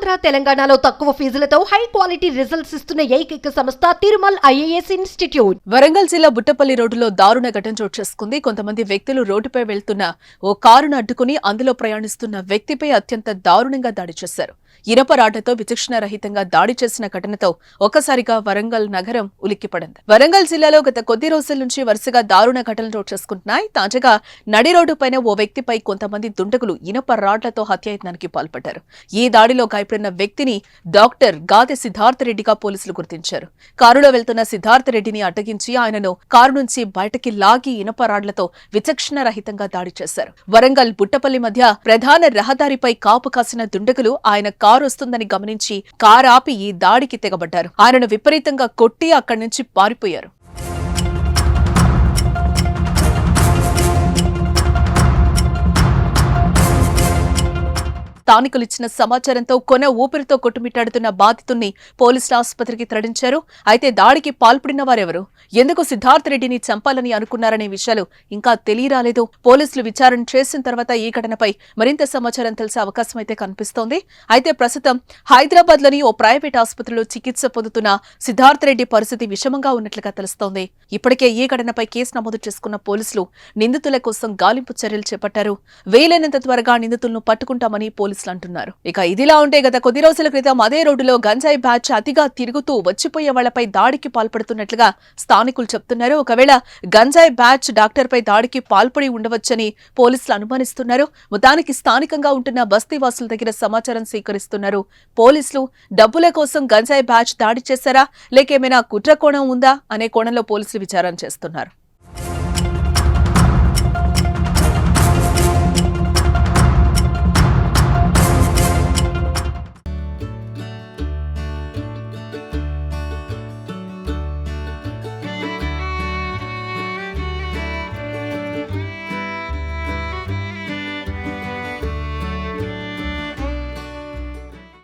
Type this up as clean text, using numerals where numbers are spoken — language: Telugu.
ఆంధ్ర తెలంగాణలో తక్కువ ఫీజులతో హై క్వాలిటీ రిజల్ట్స్ ఇస్తున్న ఏకైక సంస్థ తిరుమల్ ఐఏఎస్ ఇన్స్టిట్యూట్. వరంగల్ జిల్లా బుట్టపల్లి రోడ్డులో దారుణ ఘటన చోటు చేసుకుంది. కొంతమంది వ్యక్తులు రోడ్డుపై వెళ్తున్న ఓ కారును అడ్డుకుని అందులో ప్రయాణిస్తున్న వ్యక్తిపై అత్యంత దారుణంగా దాడి చేశారు. ఇనప రాడ్లతో విచక్షణారహితంగా దాడి చేసిన ఘటనతో ఒక్కసారిగా వరంగల్ నగరం ఉలిక్కిపడింది. వరంగల్ జిల్లాలో గత కొద్ది రోజుల నుంచి వరుసగా దారుణ ఘటనలు చోటు చేసుకుంటున్నాయి. తాజాగా నడి రోడ్డుపైన ఓ వ్యక్తిపై కొంతమంది దుండగులు ఇనప రాడ్లతో హత్యాయత్నానికి పాల్పడ్డారు. ఈ దాడిలో గాయపడిన వ్యక్తిని డాక్టర్ గాదె సిద్ధార్థ రెడ్డిగా పోలీసులు గుర్తించారు. కారులో వెళ్తున్న సిద్ధార్థ రెడ్డిని అడ్డగించి ఆయనను కారు నుంచి బయటకి లాగి ఇనప రాడ్లతో విచక్షణారహితంగా దాడి చేశారు. వరంగల్ బుట్టపల్లి మధ్య ప్రధాన రహదారిపై కాపు కాసిన దుండగులు ఆయన కారు వస్తుందని గమనించి కారు ఆపి ఈ దాడికి తెగబడ్డారు. ఆయనను విపరీతంగా కొట్టి అక్కడి నుంచి పారిపోయారు. స్థానికులు ఇచ్చిన సమాచారంతో కొన ఊపిరితో కొట్టుమిట్టాడుతున్న బాధితుల్ని పోలీసుల ఆసుపత్రికి తరలించారు. అయితే దాడికి పాల్పడిన వారెవరు, ఎందుకు సిద్ధార్థ రెడ్డిని చంపాలని అనుకున్నారనే విషయాలు ఇంకా తెలియరాలేదు. పోలీసులు విచారణ చేసిన తర్వాత ఈ ఘటనపై మరింత సమాచారం తెలిసే అవకాశం అయితే కనిపిస్తోంది. అయితే ప్రస్తుతం హైదరాబాద్ లోని ఓ ప్రైవేట్ ఆసుపత్రిలో చికిత్స పొందుతున్న సిద్ధార్థ రెడ్డి పరిస్థితి విషమంగా ఉన్నట్లుగా తెలుస్తోంది. ఇప్పటికే ఈ ఘటనపై కేసు నమోదు చేసుకున్న పోలీసులు నిందితుల కోసం గాలింపు చర్యలు చేపట్టారు. వీలైనంత త్వరగా నిందితులను పట్టుకుంటామని పోలీసులు అంటున్నారు. ఇక ఇదిలా ఉంటే గత కొద్ది రోజుల క్రితం అదే రోడ్డులో గంజాయి బ్యాచ్ అతిగా తిరుగుతూ వచ్చిపోయే వాళ్లపై దాడికి పాల్పడుతున్నట్లుగా స్థానికులు చెప్తున్నారు. ఒకవేళ గంజాయి బ్యాచ్ డాక్టర్ పై దాడికి పాల్పడి ఉండవచ్చని పోలీసులు అనుమానిస్తున్నారు. మొత్తానికి స్థానికంగా ఉంటున్న బస్తీవాసుల దగ్గర సమాచారం సేకరిస్తున్నారు పోలీసులు. డబ్బుల కోసం గంజాయి బ్యాచ్ దాడి చేశారా, లేకేమైనా కుట్ర కోణం ఉందా అనే కోణంలో పోలీసులు విచారణ చేస్తున్నారు.